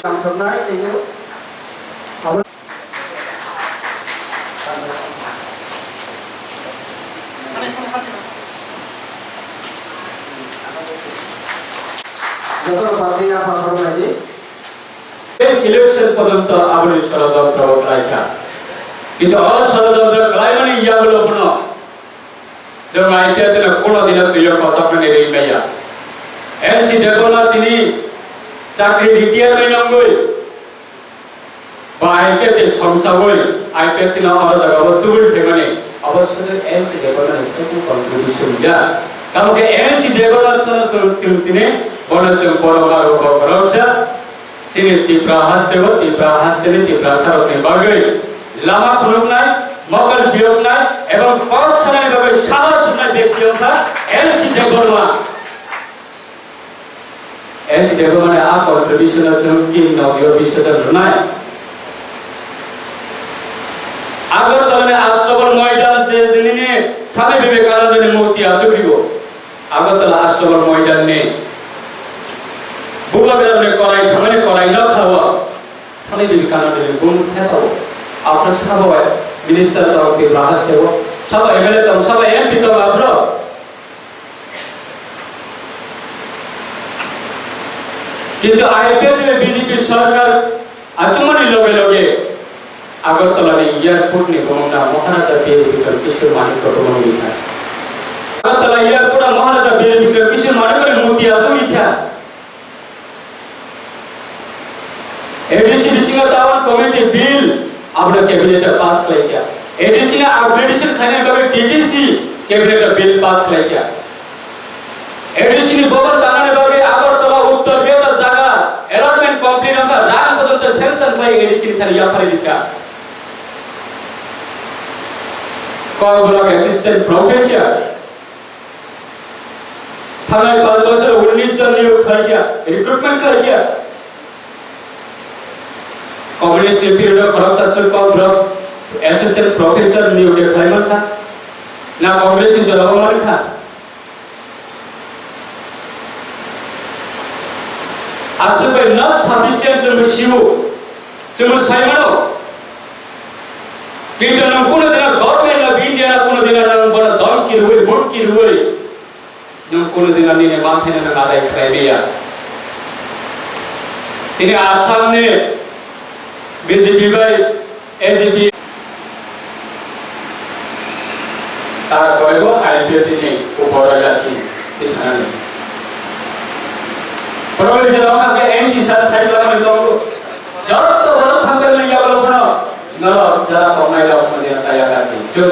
Sampai ini apa? Jatuh partai apa program ini? Selection পর্যন্ত আবরি ষড়যন্ত্র করাইছা কিন্তু অষড়যন্ত্র করাই মানে ইয়াগুলো কোনো যে আইপিএতে কোনো দিন তুই কথা মানে রেই ভাইয়া এমসি দেখো না তিনি চাকরি রিটায়ার হইলঙ্গই বা আইপিএতে সংসার হই আইপিএতে না আর জায়গা বদুল ফেমানে অবশ্যই এমসি দেখো না সেটা কন্ট্রিবিউশন যা কারণ এমসি দেখো না সরসর তিনি বলছেন Parmar উপকরণসা sini tipra hasteni tipra sarotni bagai lama khuluk nai mogal biok nai ebong korot sanai bagai sahas sunai bektiyota elsi deborma mane a contribution asum kin nogyo bisata nai agar tane astobal moidan je dinine sami vivekananda ni murti achu digo agar tala astobal moidan ne बुलाग्राम में कराई खाने कराई ना खावा साले भी काना दे गुण थे तो आपने सब है मिनिस्टर तो के राहत है वो सब एमएलए तो सब एमपी तो आपरो किंतु आईपीएल में बीजेपी सरकार अचुमनी लोगे अगरतला ने एयरपोर्ट ने कोना महाराजा बेर विक्रम किशोर मानिक को कोना लिखा अगरतला एयरपोर्ट महाराजा बेर विक्रम किशोर मानिक ने मोती आजू लिखा एडीसी डिसिंगर टावर कमिटी बिल आपने कैबिनेट पास कर किया एडीसी ने अपग्रेडेशन खाने का टीटीसी कैबिनेट बिल पास कर किया एडीसी ने भवन कानून बारे अगरतला उत्तर बेटा जगह अलॉटमेंट कंप्लीट होगा रान पदंत सेंशन भाई एडीसी ने थाली याफारी लिखा कॉल ब्लॉक असिस्टेंट प्रोफेसर थाना 5 वर्ष 19 जन नियुक्त कर किया रिक्रूटमेंट कर किया कम्युनिस्ट के पीरियड में करप्शन का ब्लॉक असिस्टेंट प्रोफेसर नियुक्त खाइमन था ना कांग्रेस ने जलावा मार खा आसुबे नॉट सफिशिएंट जो शिवु जो साइमनो किंतु न कोनो दिन गवर्नमेंट ऑफ इंडिया न कोनो दिन न बड़ा दल की रुई मुड़ की रुई न कोनो दिन ने माथे न आदाय खराइया इन्हें आसाम ने बीजेपी भाई एजेपी तार कोई आईपीएल ने ऊपर जासी इस खाने प्रॉब्लम से लोगों के एमसी साइड लगा तो जरूरत तो बहुत थंबे में या बोलो ना जरा तो नहीं लोग मुझे तैयार करते जो